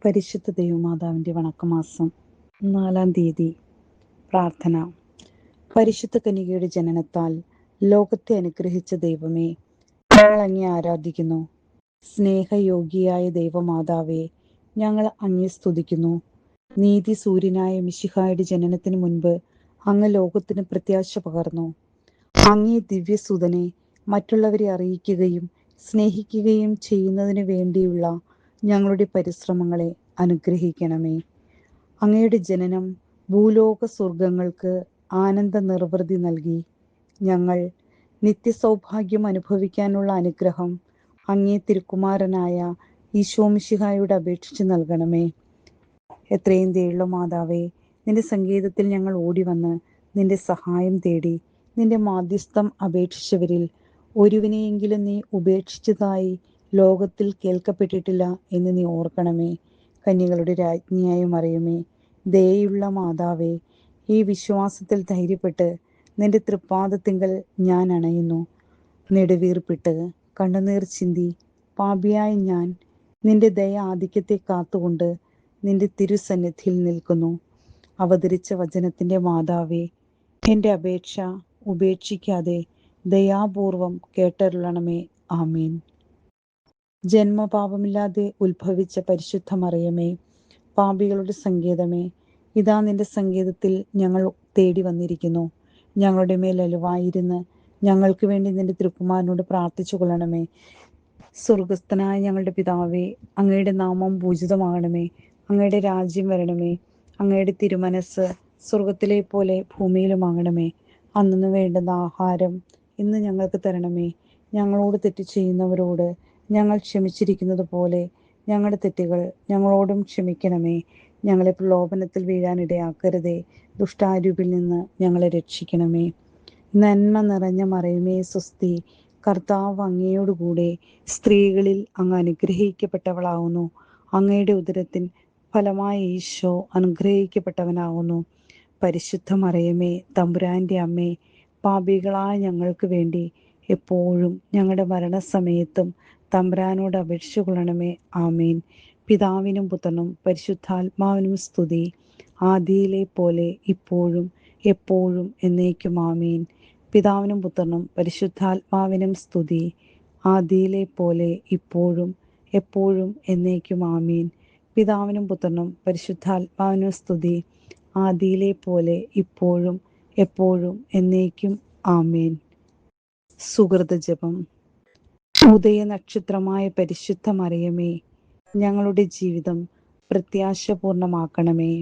പരിശുദ്ധ ദൈവമാതാവിൻ്റെ വണക്കമാസം 4-ാം തീയതി. പ്രാർത്ഥന. പരിശുദ്ധ കന്യകയുടെ ജനനത്താൽ ലോകത്തെ അനുഗ്രഹിച്ച ദൈവമേ, ഞങ്ങൾ അങ്ങേ ആരാധിക്കുന്നു. സ്നേഹയോഗ്യയായ ദൈവമാതാവേ, ഞങ്ങൾ അങ്ങേ സ്തുതിക്കുന്നു. നീതി സൂര്യനായ മിശിഹായുടെ ജനനത്തിന് മുൻപ് അങ്ങ് ലോകത്തിന് പ്രത്യാശ പകർന്നു. അങ്ങേ ദിവ്യസുതനെ മറ്റുള്ളവരെ അറിയിക്കുകയും സ്നേഹിക്കുകയും ചെയ്യുന്നതിന് വേണ്ടിയുള്ള ഞങ്ങളുടെ പരിശ്രമങ്ങളെ അനുഗ്രഹിക്കണമേ. അങ്ങയുടെ ജനനം ഭൂലോക സ്വർഗങ്ങൾക്ക് ആനന്ദ നിർവൃതി നൽകി. ഞങ്ങൾ നിത്യസൗഭാഗ്യം അനുഭവിക്കാനുള്ള അനുഗ്രഹം അങ്ങേ തിരുക്കുമാരനായ ഈശോമിശിഹായോട് അപേക്ഷിച്ച് നൽകണമേ. എത്രയും ദയുള്ള മാതാവേ, നിന്റെ സങ്കേതത്തിൽ ഞങ്ങൾ ഓടിവന്ന് നിന്റെ സഹായം തേടി. നിന്റെ മാധ്യസ്ഥം അപേക്ഷിച്ചവരിൽ ഒരുവിനെയെങ്കിലും നീ ഉപേക്ഷിച്ചതായി ലോകത്തിൽ കേൾക്കപ്പെട്ടിട്ടില്ല എന്ന് നീ ഓർക്കണമേ. കന്യകളുടെ രാജ്ഞിയായ മറിയമേ, ദയയുള്ള മാതാവേ, ഈ വിശ്വാസത്തിൽ ധൈര്യപ്പെട്ട് നിന്റെ തൃപ്പാദത്തിങ്കൽ ഞാൻ അണയുന്നു. നെടുവീർപ്പിട്ട് കണ്ണുനീർ ചിന്തി പാപിയായ ഞാൻ നിന്റെ ദയ ആധിക്യത്തെ കാത്തുകൊണ്ട് നിന്റെ തിരുസന്നിധിയിൽ നിൽക്കുന്നു. അവതരിച്ച വചനത്തിൻ്റെ മാതാവേ, എൻ്റെ അപേക്ഷ ഉപേക്ഷിക്കാതെ ദയാപൂർവം കേട്ടരുളണമേ. ആമീൻ. ജന്മപാപമില്ലാതെ ഉത്ഭവിച്ച പരിശുദ്ധ മറിയമേ, പാപികളുടെ സങ്കേതമേ, ഇതാ നിന്റെ സങ്കേതത്തിൽ ഞങ്ങൾ തേടി വന്നിരിക്കുന്നു. ഞങ്ങളുടെ മേൽ അലുവായിരുന്ന് ഞങ്ങൾക്ക് വേണ്ടി നിന്റെ തിരുക്കുമാരനോട് പ്രാർത്ഥിച്ചു കൊള്ളണമേ. സ്വർഗസ്ഥനായ ഞങ്ങളുടെ പിതാവേ, അങ്ങയുടെ നാമം പൂജിതമാകണമേ. അങ്ങയുടെ രാജ്യം വരണമേ. അങ്ങയുടെ തിരുമനസ് സ്വർഗത്തിലെ പോലെ ഭൂമിയിലുമാകണമേ. അന്നു വേണ്ടുന്ന ആഹാരം ഇന്ന് ഞങ്ങൾക്ക് തരണമേ. ഞങ്ങളോട് തെറ്റ് ചെയ്യുന്നവരോട് ഞങ്ങൾ ക്ഷമിച്ചിരിക്കുന്നത് പോലെ ഞങ്ങളുടെ തെറ്റുകൾ ഞങ്ങളോടും ക്ഷമിക്കണമേ. ഞങ്ങളെ പ്രലോഭനത്തിൽ വീഴാനിടയാക്കരുതേ. ദുഷ്ടാരൂപിൽ നിന്ന് ഞങ്ങളെ രക്ഷിക്കണമേ. നന്മ നിറഞ്ഞ മറിയമേ സ്വസ്തി, കർത്താവ് അങ്ങയോടുകൂടെ സ്ത്രീകളിൽ അങ്ങ് അനുഗ്രഹിക്കപ്പെട്ടവളാവുന്നു. അങ്ങയുടെ ഉദരത്തിൻ ഫലമായ ഈശോ അനുഗ്രഹിക്കപ്പെട്ടവനാവുന്നു. പരിശുദ്ധ മറിയമേ, തമ്പുരാൻ്റെ അമ്മേ, പാപികളായ ഞങ്ങൾക്ക് വേണ്ടി എപ്പോഴും ഞങ്ങളുടെ മരണസമയത്തും തമ്പുരാനോട് അപേക്ഷിച്ചു കൊള്ളണമേ. ആമീൻ. പിതാവിനും പുത്രനും പരിശുദ്ധാത്മാവിനും സ്തുതി, ആദിയിലെ പോലെ ഇപ്പോഴും എപ്പോഴും എന്നേക്കും. ആമീൻ. പിതാവിനും പുത്രനും പരിശുദ്ധാത്മാവിനും സ്തുതി, ആദിയിലെ പോലെ ഇപ്പോഴും എപ്പോഴും എന്നേക്കും. ആമീൻ. പിതാവിനും പുത്രനും പരിശുദ്ധാത്മാവിനും സ്തുതി, ആദിയിലെ പോലെ ഇപ്പോഴും എപ്പോഴും എന്നേക്കും. ആമീൻ. സുകൃത ജപം. ഉദയ നക്ഷത്രമായ പരിശുദ്ധ മറിയമേ, ഞങ്ങളുടെ ജീവിതം പ്രത്യാശപൂർണമാക്കണമേ.